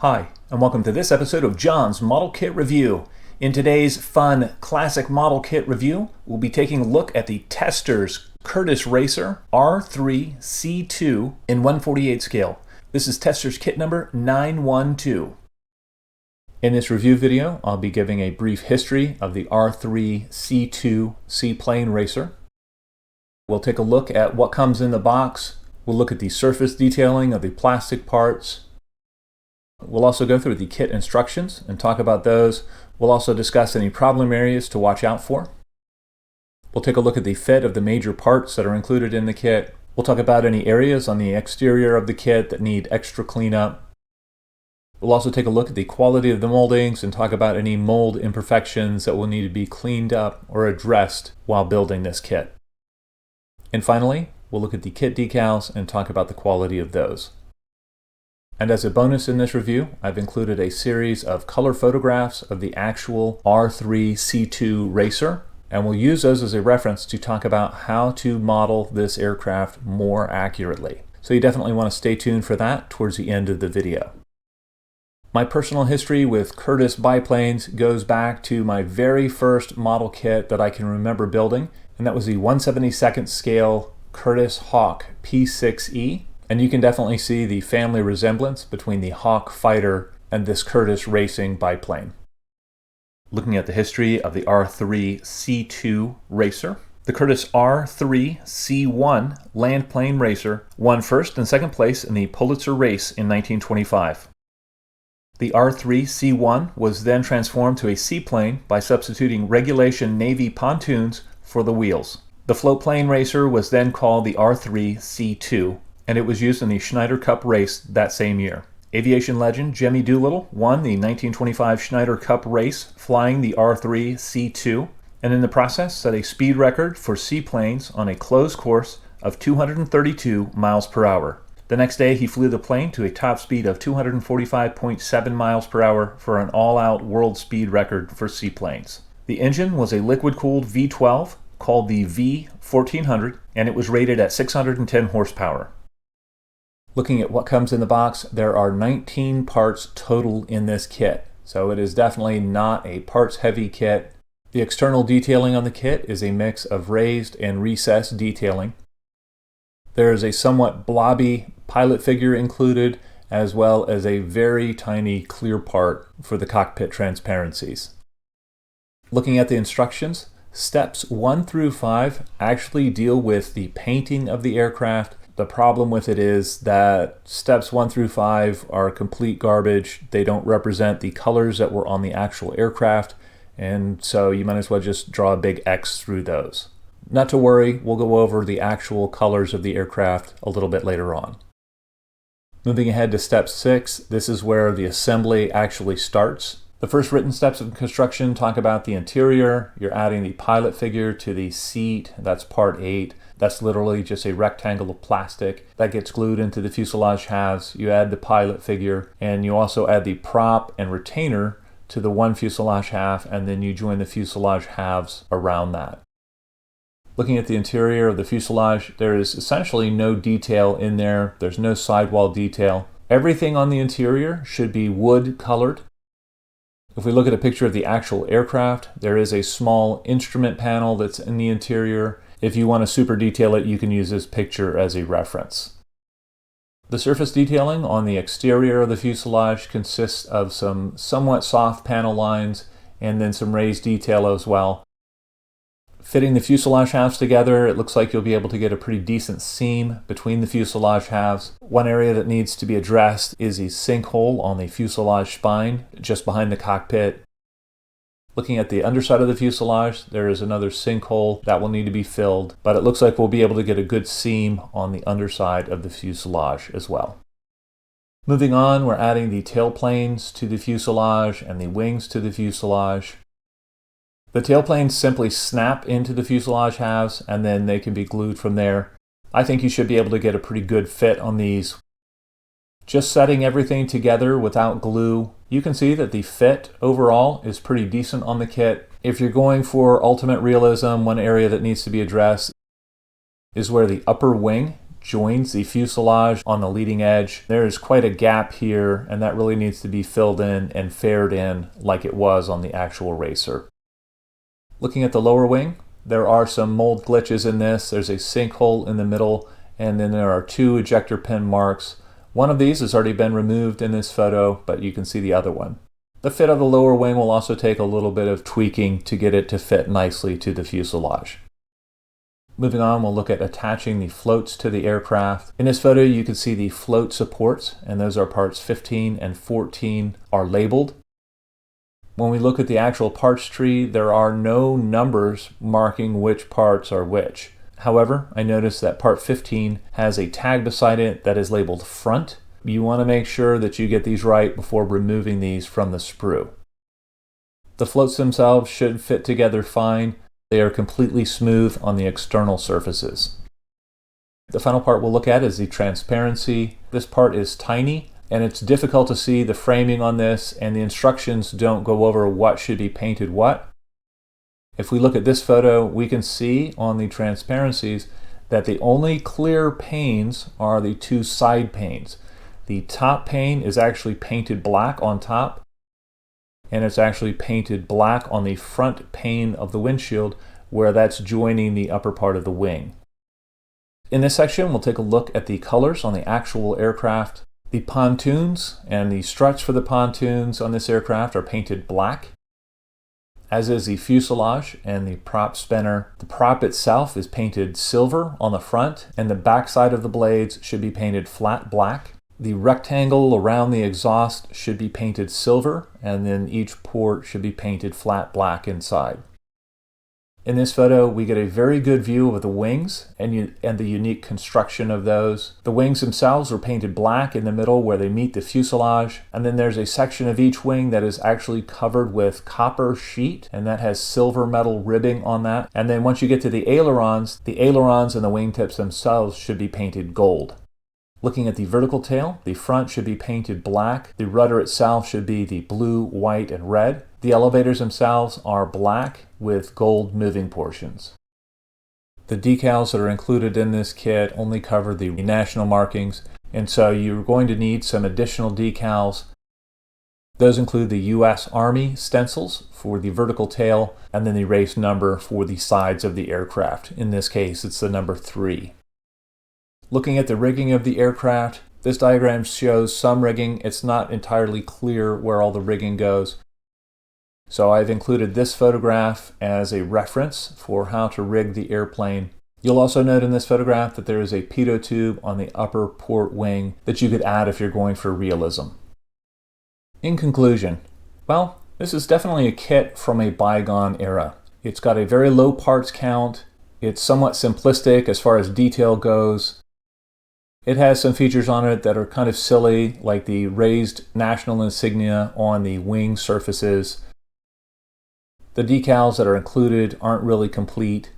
Hi, and welcome to this episode of John's Model Kit Review. In today's fun classic model kit review, we'll be taking a look at the Testors Curtis Racer R3C-2 in 1/48 scale. This is Testors kit number 912. In this review video, I'll be giving a brief history of the R3C-2 seaplane racer. We'll take a look at what comes in the box. We'll look at the surface detailing of the plastic parts. We'll also go through the kit instructions and talk about those. We'll also discuss any problem areas to watch out for. We'll take a look at the fit of the major parts that are included in the kit. We'll talk about any areas on the exterior of the kit that need extra cleanup. We'll also take a look at the quality of the moldings and talk about any mold imperfections that will need to be cleaned up or addressed while building this kit. And finally, we'll look at the kit decals and talk about the quality of those. And as a bonus in this review, I've included a series of color photographs of the actual R3C-2 Racer, and we'll use those as a reference to talk about how to model this aircraft more accurately. So you definitely want to stay tuned for that towards the end of the video. My personal history with Curtis biplanes goes back to my very first model kit that I can remember building, and that was the 1/72nd scale Curtis Hawk P6E. And you can definitely see the family resemblance between the Hawk Fighter and this Curtis Racing biplane. Looking at the history of the R3C-2 Racer, the Curtis R3C-1 land plane racer won first and second place in the Pulitzer race in 1925. The R3C-1 was then transformed to a seaplane by substituting regulation Navy pontoons for the wheels. The floatplane racer was then called the R3C-2, and it was used in the Schneider Cup race that same year. Aviation legend Jimmy Doolittle won the 1925 Schneider Cup race flying the R3C-2, and in the process set a speed record for seaplanes on a closed course of 232 miles per hour. The next day he flew the plane to a top speed of 245.7 miles per hour for an all-out world speed record for seaplanes. The engine was a liquid-cooled V12 called the V1400, and it was rated at 610 horsepower. Looking at what comes in the box, there are 19 parts total in this kit, so it is definitely not a parts-heavy kit. The external detailing on the kit is a mix of raised and recessed detailing. There is a somewhat blobby pilot figure included, as well as a very tiny clear part for the cockpit transparencies. Looking at the instructions, steps 1 through 5 actually deal with the painting of the aircraft. The problem with it is that steps 1 through 5 are complete garbage. They don't represent the colors that were on the actual aircraft, and so you might as well just draw a big X through those. Not to worry, we'll go over the actual colors of the aircraft a little bit later on. Moving ahead to step 6, this is where the assembly actually starts. The first written steps of construction talk about the interior. You're adding the pilot figure to the seat. That's part 8. That's literally just a rectangle of plastic that gets glued into the fuselage halves. You add the pilot figure, and you also add the prop and retainer to the one fuselage half, and then you join the fuselage halves around that. Looking at the interior of the fuselage, there is essentially no detail in there. There's no sidewall detail. Everything on the interior should be wood colored. If we look at a picture of the actual aircraft, there is a small instrument panel that's in the interior. If you want to super detail it, you can use this picture as a reference. The surface detailing on the exterior of the fuselage consists of some somewhat soft panel lines and then some raised detail as well. Fitting the fuselage halves together, it looks like you'll be able to get a pretty decent seam between the fuselage halves. One area that needs to be addressed is a sinkhole on the fuselage spine just behind the cockpit. Looking at the underside of the fuselage, there is another sinkhole that will need to be filled, but it looks like we'll be able to get a good seam on the underside of the fuselage as well. Moving on, we're adding the tailplanes to the fuselage and the wings to the fuselage. The tailplanes simply snap into the fuselage halves and then they can be glued from there. I think you should be able to get a pretty good fit on these. Just setting everything together without glue, you can see that the fit overall is pretty decent on the kit. If you're going for ultimate realism, one area that needs to be addressed is where the upper wing joins the fuselage on the leading edge. There is quite a gap here, and that really needs to be filled in and faired in like it was on the actual Racer. Looking at the lower wing, there are some mold glitches in this. There's a sinkhole in the middle, and then there are 2 ejector pin marks. One of these has already been removed in this photo, but you can see the other one. The fit of the lower wing will also take a little bit of tweaking to get it to fit nicely to the fuselage. Moving on, we'll look at attaching the floats to the aircraft. In this photo, you can see the float supports, and those are parts 15 and 14 are labeled. When we look at the actual parts tree, there are no numbers marking which parts are which. However, I noticed that part 15 has a tag beside it that is labeled front. You want to make sure that you get these right before removing these from the sprue. The floats themselves should fit together fine. They are completely smooth on the external surfaces. The final part we'll look at is the transparency. This part is tiny, and it's difficult to see the framing on this, and the instructions don't go over what should be painted what. If we look at this photo, we can see on the transparencies that the only clear panes are the 2 side panes. The top pane is actually painted black on top, and it's actually painted black on the front pane of the windshield where that's joining the upper part of the wing. In this section, we'll take a look at the colors on the actual aircraft. The pontoons and the struts for the pontoons on this aircraft are painted black, as is the fuselage and the prop spinner. The prop itself is painted silver on the front, and the back side of the blades should be painted flat black. The rectangle around the exhaust should be painted silver, and then each port should be painted flat black inside. In this photo, we get a very good view of the wings and the unique construction of those. The wings themselves are painted black in the middle where they meet the fuselage, and then there's a section of each wing that is actually covered with copper sheet, and that has silver metal ribbing on that. And then once you get to the ailerons and the wingtips themselves should be painted gold. Looking at the vertical tail, the front should be painted black. The rudder itself should be the blue, white, and red. The elevators themselves are black with gold moving portions. The decals that are included in this kit only cover the national markings, and so you're going to need some additional decals. Those include the U.S. Army stencils for the vertical tail, and then the race number for the sides of the aircraft. In this case, it's the number 3. Looking at the rigging of the aircraft, this diagram shows some rigging. It's not entirely clear where all the rigging goes. So I've included this photograph as a reference for how to rig the airplane. You'll also note in this photograph that there is a pitot tube on the upper port wing that you could add if you're going for realism. In conclusion, well, this is definitely a kit from a bygone era. It's got a very low parts count. It's somewhat simplistic as far as detail goes. It has some features on it that are kind of silly, like the raised national insignia on the wing surfaces. The decals that are included aren't really complete,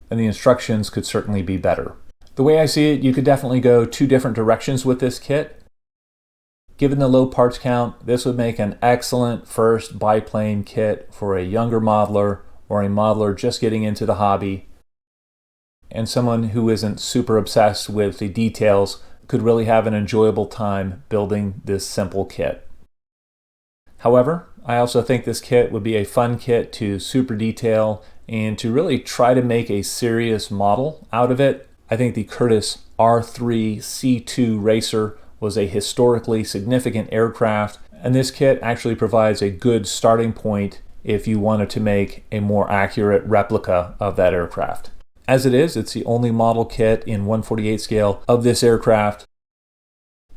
and the instructions could certainly be better. The way I see it, you could definitely go 2 different directions with this kit. Given the low parts count, this would make an excellent first biplane kit for a younger modeler or a modeler just getting into the hobby. And someone who isn't super obsessed with the details could really have an enjoyable time building this simple kit. However, I also think this kit would be a fun kit to super detail and to really try to make a serious model out of it. I think the Curtis R3C-2 Racer was a historically significant aircraft, and this kit actually provides a good starting point if you wanted to make a more accurate replica of that aircraft. As it is, it's the only model kit in 1/48 scale of this aircraft.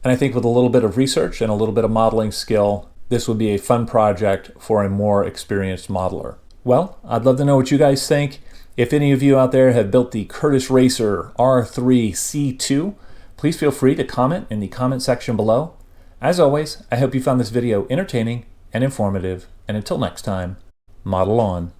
And I think with a little bit of research and a little bit of modeling skill, this would be a fun project for a more experienced modeler. Well, I'd love to know what you guys think. If any of you out there have built the Curtis Racer R3C-2, please feel free to comment in the comment section below. As always, I hope you found this video entertaining and informative. And until next time, model on.